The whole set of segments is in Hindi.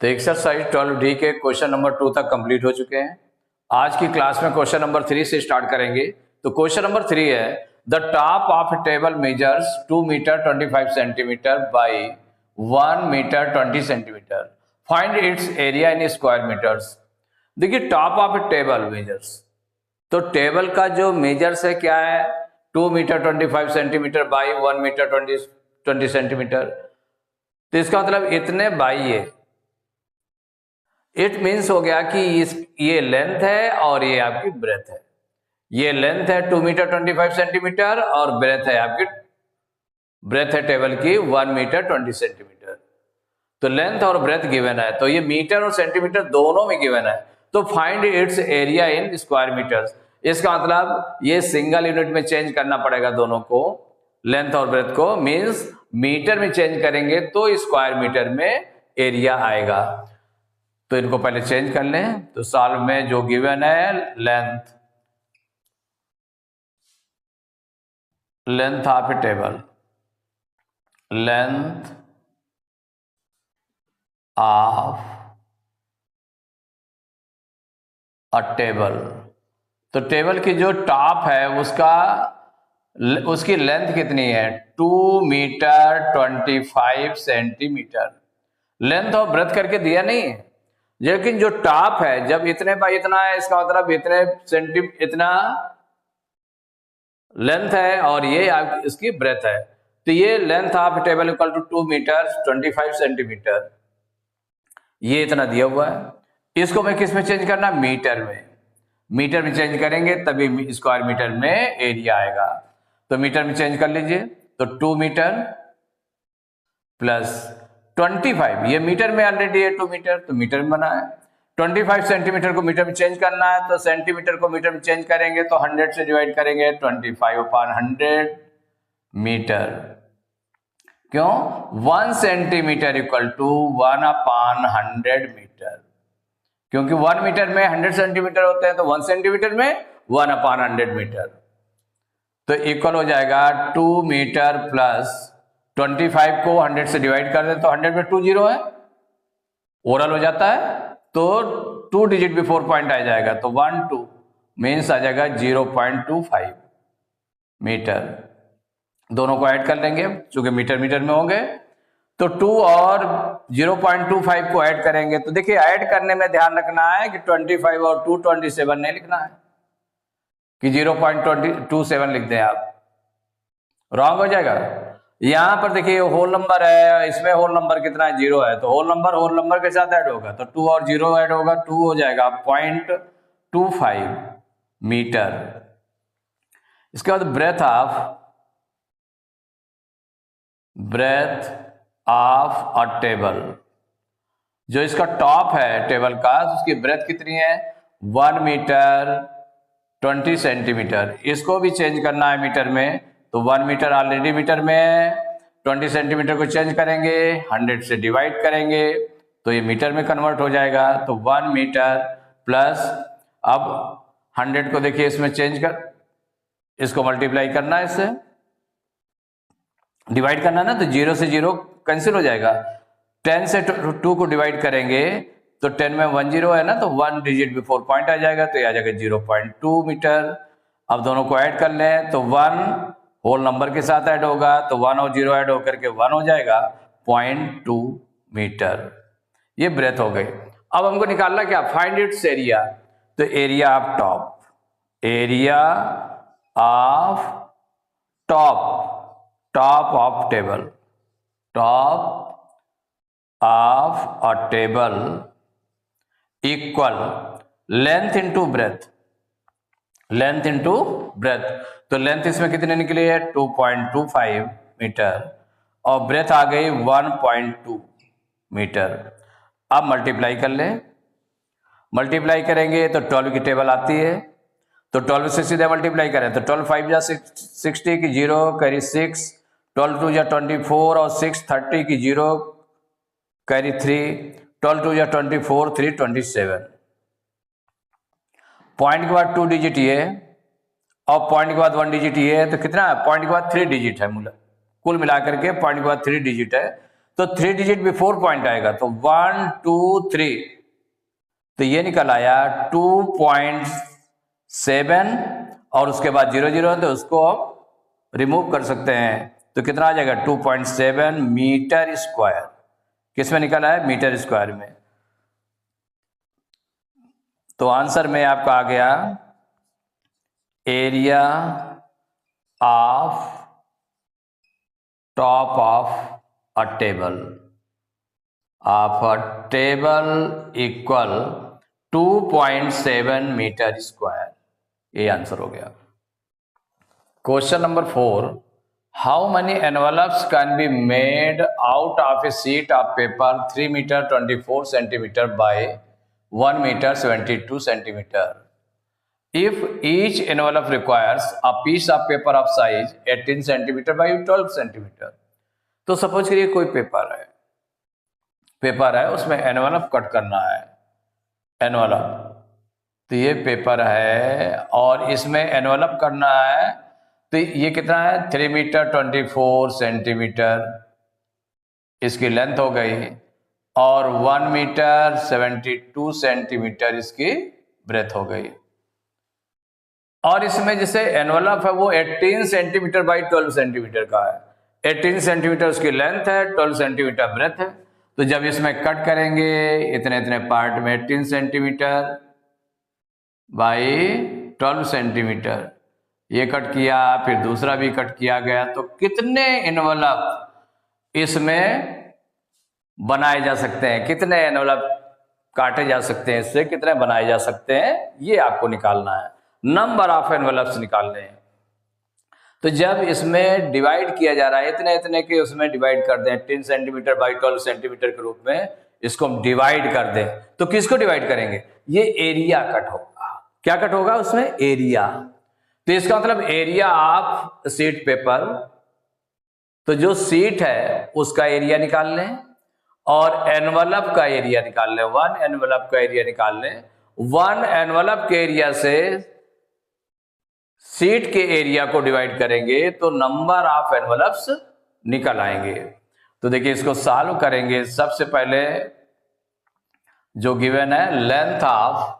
तो एक्सरसाइज 12D के क्वेश्चन नंबर 2 तक कंप्लीट हो चुके हैं। आज की क्लास में क्वेश्चन नंबर 3 से स्टार्ट करेंगे। तो क्वेश्चन नंबर 3 है, the top of a table measures 2 metre 25 centimetre by 1 metre 20 centimetre. Find its area in square metres. देखिए, top of a table measures, तो टेबल का जो मेजर्स है क्या है, 2 metre 25 centimetre by 1 metre 20 centimetre. तो इसका मतलब इतने बाई है, इट मीन्स हो गया कि ये लेंथ है और ये आपकी ब्रेथ है। ये लेंथ है 2 मीटर 25 सेंटीमीटर और ब्रेथ है आपकी, ब्रेथ है टेबल की 1 मीटर 20 सेंटीमीटर। तो लेंथ और ब्रेथ गिवन है, तो ये मीटर और सेंटीमीटर दोनों में गिवन है। तो find its area in square metres. इसका मतलब ये सिंगल यूनिट में चेंज करना पड़ेगा दोनों को, लेंथ और ब्रेथ को। मीन्स मीटर में चेंज करेंगे तो स्क्वायर मीटर में एरिया आएगा। तो इनको पहले चेंज कर लें। तो सॉल्व में जो गिवन है, length of a table, length of a table. तो टेबल की जो टॉप है उसकी लेंथ कितनी है, 2 मीटर 25 सेंटीमीटर। लेंथ और ब्रेथ करके दिया नहीं है, लेकिन जो टॉप है जब इतने बाई इतना है, इसका मतलब इतना लेंथ है और ये इसकी ब्रेथ है। तो ये length of table equal to 2 metre 25 centimetre, ये इतना दिया हुआ है। इसको मैं किस में चेंज करना, मीटर में। मीटर में चेंज करेंगे तभी स्क्वायर मीटर में एरिया आएगा। तो मीटर में चेंज कर लीजिए। तो 2 मीटर प्लस 25, ये मीटर में ऑलरेडी है 2 मीटर, तो मीटर में बना है। 25 सेंटीमीटर को मीटर में चेंज करना है, तो सेंटीमीटर को मीटर में चेंज करेंगे तो 100 से डिवाइड करेंगे, 25/100 मीटर। क्यों, 1 सेंटीमीटर इक्वल टू 1/100 मीटर, क्योंकि 1 मीटर में 100 सेंटीमीटर होते हैं, तो 1 सेंटीमीटर में 1/100 मीटर। तो इक्वल हो जाएगा 2 मीटर प्लस 25 को 100 से डिवाइड कर दें तो 100 में 2 जीरो है, ओरल हो जाता है, तो 2 डिजिट बिफोर पॉइंट आ जाएगा, तो 1 2 मीन्स आ जाएगा 0.25 मीटर। दोनों को ऐड कर लेंगे, चूंकि मीटर मीटर में होंगे, तो 2 और 0.25 को ऐड करेंगे। तो देखिए, ऐड करने में ध्यान रखना है कि 25 और 2 27 नहीं लिखना है कि 0.27 लिख दें आप, रॉन्ग हो जाएगा। यहां पर देखिए होल नंबर है, इसमें होल नंबर कितना है, 0 है, तो होल नंबर के साथ ऐड होगा, तो 2 और 0 ऐड होगा, 2 हो जाएगा 0.25 मीटर। इसके बाद ब्रेथ ऑफ अ टेबल, जो इसका टॉप है टेबल का, उसकी ब्रेथ कितनी है, 1 मीटर 20 सेंटीमीटर। इसको भी चेंज करना है मीटर में, तो 1 मीटर ऑलरेडी मीटर में है, 20 सेंटीमीटर को चेंज करेंगे, 100 से डिवाइड करेंगे तो ये मीटर में कन्वर्ट हो जाएगा। तो 1 मीटर प्लस, अब 100 को देखिए इसमें चेंज कर, इसको मल्टीप्लाई करना है, इससे डिवाइड करना ना, तो 0 से 0 कैंसिल हो जाएगा। 10 से 2 को डिवाइड करेंगे तो 10 में 1 0 है ना, तो 1 डिजिट बिफोर पॉइंट आ जाएगा, तो ये आ जाएगा 0.2 मीटर। अब दोनों को ऐड कर लें तो 1 होल नंबर के साथ ऐड होगा, तो 1 और 0 ऐड होकर के 1 हो जाएगा, 0.2 मीटर। ये ब्रेथ हो गई। अब हमको निकालना क्या, फाइंड इट्स एरिया। तो area of top, area of top of table, top of a table equal length into breath, length into breath. तो लेंथ इसमें कितने निकली है, 2.25 मीटर, और ब्रेथ आ गई 1.2 मीटर। अब मल्टीप्लाई कर लें, मल्टीप्लाई करेंगे तो 12 की टेबल आती है, तो 12 से सीधे मल्टीप्लाई करें तो 12 5 जा 60 की 0 कैरी 6, 12 2 जा 24 और 6 30 की 0 कैरी 3, 12 2 जा 24 3 27। पॉइंट के बाद 2 डिजिट ये और पॉइंट के बाद 1 डिजिट ये है, तो कितना है, पॉइंट के बाद 3 डिजिट है, कुल मिलाकर के पॉइंट के बाद 3 डिजिट है, तो 3 डिजिट बिफोर पॉइंट आएगा, तो 1 2 3, तो ये निकल आया 2.7 और उसके बाद 0 0, तो उसको रिमूव कर सकते हैं, तो कितना आ जाएगा 2.7 मीटर स्क्वायर। किस में निकला है? मीटर स्क्वायर में। तो आंसर में आपका आ गया area of top of a table equal 2.7 metre square. ये आंसर हो गया। Question number 4, how many envelopes can be made out of a sheet of paper 3 meter 24 centimeter by 1 meter 72 centimeter if each envelope requires a piece of paper of size 18 centimeter by 12 centimeter। तो सपोज करिए कोई पेपर है, उसमें एनवलप कट करना है, एनवलप, तो ये पेपर है और इसमें एनवलप करना है, तो ये कितना है 3 मीटर 24 सेंटीमीटर इसकी लेंथ हो गई और 1 मीटर 72 सेंटीमीटर इसकी ब्रेथ हो गई। और इसमें जैसे एनवलप है वो 18 सेंटीमीटर बाई 12 सेंटीमीटर का है, 18 सेंटीमीटर उसकी लेंथ है, 12 सेंटीमीटर ब्रेथ है। तो जब इसमें कट करेंगे इतने इतने पार्ट में 18 सेंटीमीटर बाई 12 सेंटीमीटर, ये कट किया, फिर दूसरा भी कट किया गया, तो कितने एनवलप इसमें बनाए जा सकते हैं, कितने एनवलप काटे जा सकते हैं, इससे कितने बनाए जा सकते हैं, ये आपको निकालना है। नंबर ऑफ एनवलप्स निकालने हैं। तो जब इसमें डिवाइड किया जा रहा है इतने इतने के, उसमें डिवाइड कर दें 10 सेंटीमीटर बाई 12 सेंटीमीटर के रूप में, इसको हम डिवाइड कर दें, तो किसको डिवाइड करेंगे? ये एरिया कट होगा। क्या कट होगा उसमें? एरिया। तो इसका मतलब एरिया ऑफ शीट पेपर, तो जो शीट है उसका एरिया निकाल लें और एनवलप का एरिया निकाल लें, 1 एनवलप का एरिया निकाल लें। 1 एनवलप के एरिया से शीट के एरिया को डिवाइड करेंगे तो नंबर ऑफ एनवलप्स निकल आएंगे। तो देखिए इसको सॉल्व करेंगे। सबसे पहले जो गिवन है length of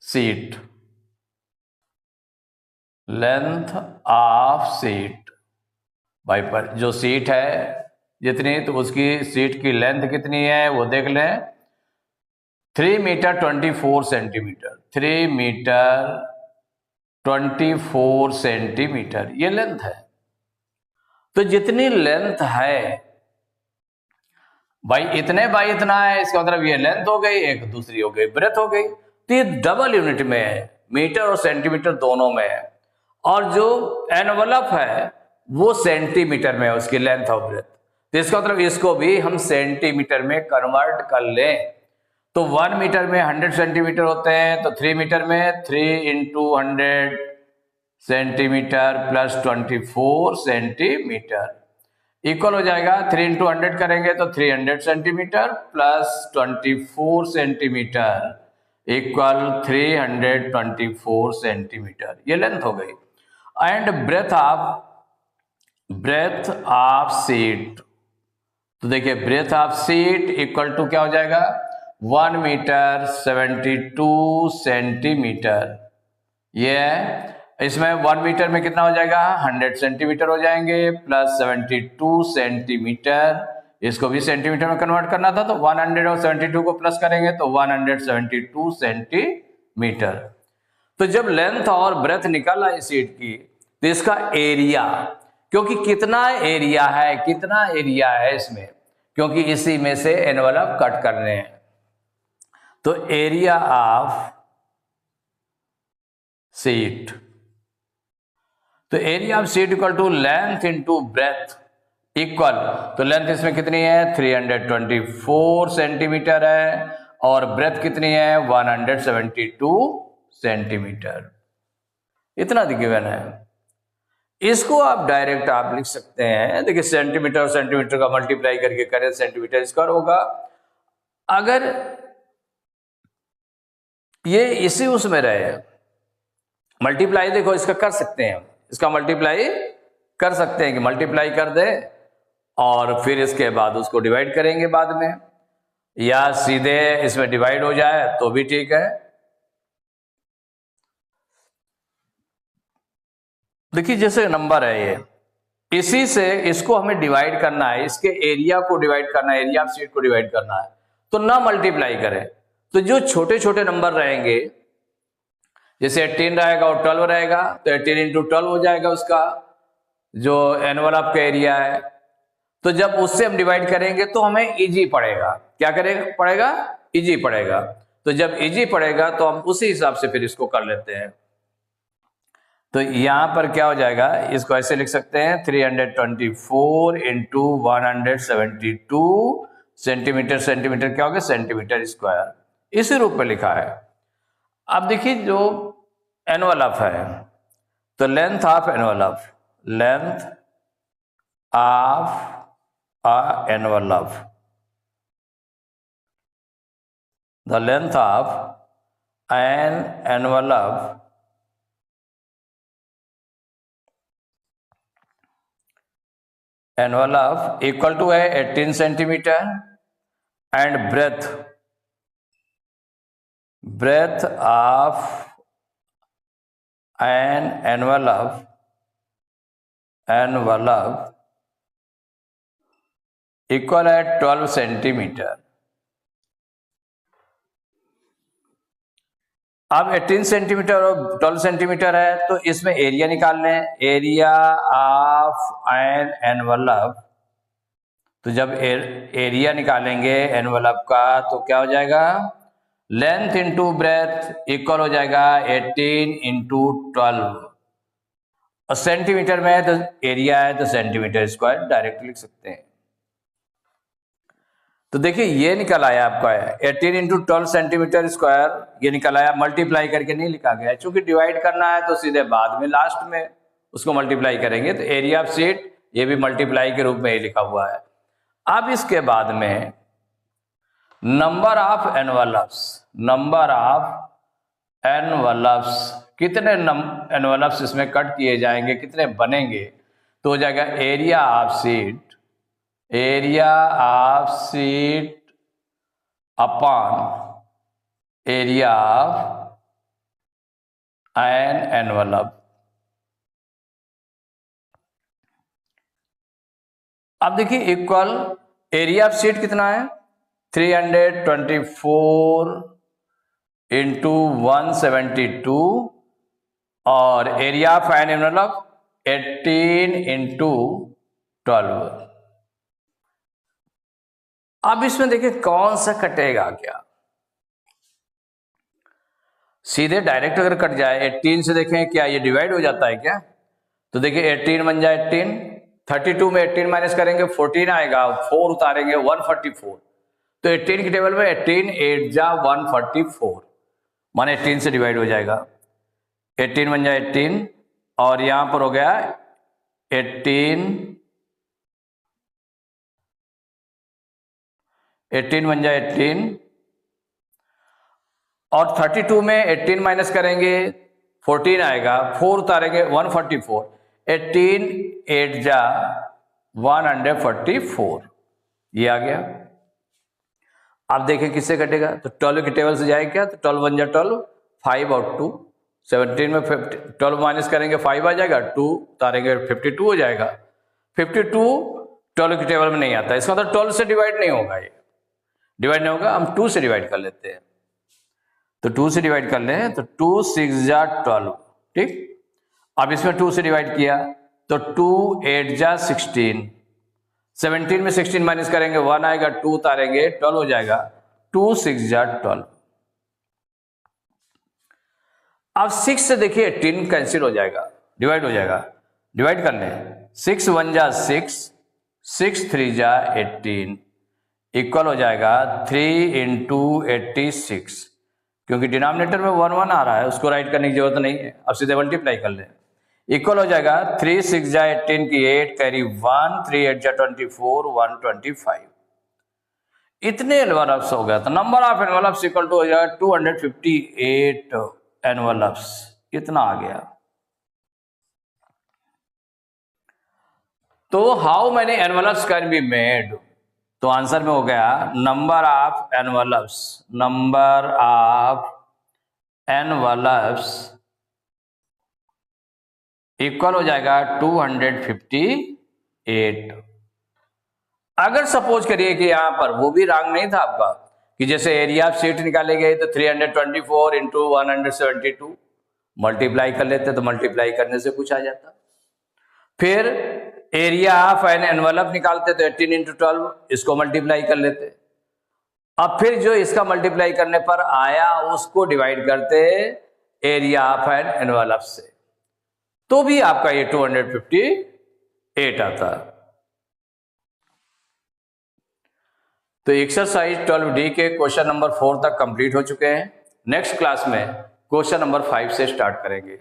sheet, length of sheet भाई पर जो शीट है जितनी, तो उसकी शीट की लेंथ कितनी है वो देख लें, 3 मीटर 24 सेंटीमीटर, 3 मीटर 24 सेंटीमीटर ये लेंथ है। तो जितनी लेंथ है भाई इतने बाई इतना है, इसका मतलब ये लेंथ हो गई, एक दूसरी हो गई ब्रेथ हो गई। तो ये डबल यूनिट में है, मीटर और सेंटीमीटर दोनों में है। और जो एनवलप है वो सेंटीमीटर में है, उसकी लेंथ और ब्रेथ। तो इसका मतलब इसको भी हम सेंटीमीटर में कन्वर्ट कर लें। तो 1 मीटर में 100 सेंटीमीटर होते हैं, तो 3 मीटर में 3 into 100 centimetre plus 24 centimetre equal हो जाएगा। 3 इंटू 100 करेंगे तो 300 centimetre plus 24 centimetre equal 324 centimetre, ये लेंथ हो गई। एंड ब्रेथ ऑफ शीट, तो देखिए breadth of sheet equal to क्या हो जाएगा 1 मीटर 72 सेंटीमीटर। ये इसमें 1 मीटर में कितना हो जाएगा 100 सेंटीमीटर हो जाएंगे प्लस 72 सेंटीमीटर, इसको भी सेंटीमीटर में कन्वर्ट करना था, तो 100 और 72 को प्लस करेंगे तो 172 सेंटीमीटर। तो जब लेंथ और ब्रेथ निकाला इस शीट की, तो इसका एरिया, क्योंकि कितना एरिया है इसमें, क्योंकि इसी में से एनवलप कट करने हैं, तो एरिया ऑफ शीट, तो area of sheet equal to length into breadth equal, तो लेंथ इसमें कितनी है 324 सेंटीमीटर है और ब्रेथ कितनी है 172 सेंटीमीटर, इतना गिवन है। इसको आप डायरेक्ट आप लिख सकते हैं, देखिए सेंटीमीटर और सेंटीमीटर का मल्टीप्लाई करके करें सेंटीमीटर स्क्वायर होगा। अगर ये इसी उसमें रहे मल्टीप्लाई, देखो इसका कर सकते हैं, इसका मल्टीप्लाई कर सकते हैं कि मल्टीप्लाई कर दे और फिर इसके बाद उसको डिवाइड करेंगे बाद में, या सीधे इसमें डिवाइड हो जाए तो भी ठीक है। देखिए जैसे नंबर है ये, इसी से इसको हमें डिवाइड करना है, इसके एरिया को डिवाइड करना है, एरिया ऑफ शीट को डिवाइड करना है, तो ना मल्टीप्लाई करें। तो जो छोटे छोटे नंबर रहेंगे, जैसे 18 रहेगा और 12 रहेगा, तो 18 इंटू 12 हो जाएगा उसका जो एनवलप का एरिया है। तो जब उससे हम डिवाइड करेंगे तो हमें इजी पड़ेगा। क्या पड़ेगा? इजी पड़ेगा। तो जब इजी पड़ेगा तो हम उसी हिसाब से फिर इसको कर लेते हैं। तो यहां पर क्या हो जाएगा, इसको ऐसे लिख सकते हैं 324 इंटू 172 सेंटीमीटर, सेंटीमीटर क्या हो गया? सेंटीमीटर स्क्वायर, इसी रूप में लिखा है। अब देखिए जो एनवलप है, तो length of envelope, length of a envelope, the length of an envelope equal to 18 centimeter, and breadth of an envelope equal है 12 सेंटीमीटर। अब 18 सेंटीमीटर और 12 सेंटीमीटर है, तो इसमें एरिया निकाल लें, एरिया ऑफ एन एनवलप। तो जब एरिया निकालेंगे एनवलप का तो क्या हो जाएगा, लेंथ इंटू ब्रेथ इक्वल हो जाएगा 18 इंटू 12, और सेंटीमीटर में है तो एरिया है तो सेंटीमीटर स्क्वायर डायरेक्ट लिख सकते हैं। तो देखिए ये निकल आया आपका 18 इंटू 12 सेंटीमीटर स्क्वायर, ये निकल आया, मल्टीप्लाई करके नहीं लिखा गया, चूंकि डिवाइड करना है तो सीधे बाद में लास्ट में उसको मल्टीप्लाई करेंगे। तो एरिया ऑफ शीट ये भी मल्टीप्लाई के रूप में ही लिखा हुआ है। अब इसके बाद में number of envelopes, number of envelopes, कितने एनवलप्स इसमें कट किए जाएंगे, कितने बनेंगे, तो हो जाएगा area of sheet, area of sheet upon area of an envelope. अब देखिए इक्वल एरिया ऑफ शीट कितना है, 324 इंटू 172, और area of an envelope 18 into 12। अब इसमें देखिए कौन सा कटेगा, क्या सीधे डायरेक्ट अगर कट जाए 18 से, देखें क्या ये डिवाइड हो जाता है क्या, तो देखिए 18 बन जाए 18, 32 में 18 माइनस करेंगे 14 आएगा, 4 उतारेंगे 144, तो 18 की टेबल में 18 8 जा 144, माने 18 से डिवाइड हो जाएगा, 18 बन जाए 18, और यहां पर हो गया 18 बन जाए 18, और 32 में 18 माइनस करेंगे 14 आएगा, 4 उतारेंगे 144, 18 8 जा 144, ये आ गया। आप देखें किससे कटेगा, तो 12 की टेबल से जाए क्या, तो 12 बन जाए 12, 5 और 2, 17 में 12 माइनस करेंगे 5 आ जाएगा, 2 उतारेंगे 52 हो जाएगा, 52 12 की टेबल में नहीं आता, इसका मतलब 12 से डिवाइड नहीं होगा, ये डिवाइड नहीं होगा, हम 2 से डिवाइड कर लेते हैं। तो 2 से डिवाइड कर लें तो 2 6 जा 12, ठीक। अब इसमें 2 से डिवाइड किया तो 2 8 जा 16, 17 में 16 माइनस करेंगे 1 आएगा, 2 उतारेंगे 12 हो जाएगा, 2 6 जा 12। अब 6 से देखिए 18 कैंसिल हो जाएगा, डिवाइड हो जाएगा, डिवाइड कर लें, 6 1 जा 6, 6 3 जा 18, इक्वल हो जाएगा 3 इंटू 86, क्योंकि डिनोमिनेटर में 1 1 आ रहा है, उसको राइट करने की जरूरत नहीं है, अब सीधे मल्टीप्लाई कर लें, इक्वल हो जाएगा 3 6 जा 18 की 8 कैरी 1, 3 8 जा 24, 125, इतने एनवलप्स हो गया। तो number of envelopes equal to हो जाएगा 258 एनवलप्स, इतना आ गया। तो how many envelopes can be made, तो आंसर में हो गया नंबर ऑफ एनवलप्स इक्वल हो जाएगा 258। अगर सपोज करिए कि यहां पर वो भी रॉन्ग नहीं था आपका, कि जैसे एरिया ऑफ शीट निकाले गए तो 324 इंटू 172 मल्टीप्लाई कर लेते तो मल्टीप्लाई करने से कुछ आ जाता। फिर एरिया ऑफ एन एनवलप निकालते तो 18 इंटू 12 इसको मल्टीप्लाई कर लेते। अब फिर जो इसका मल्टीप्लाई करने पर आया उसको डिवाइड करते एरिया ऑफ एन एनवलप से, तो भी आपका ये 258 आता। तो एक्सरसाइज 12D के क्वेश्चन नंबर 4 तक कंप्लीट हो चुके हैं। नेक्स्ट क्लास में क्वेश्चन नंबर 5 से स्टार्ट करेंगे।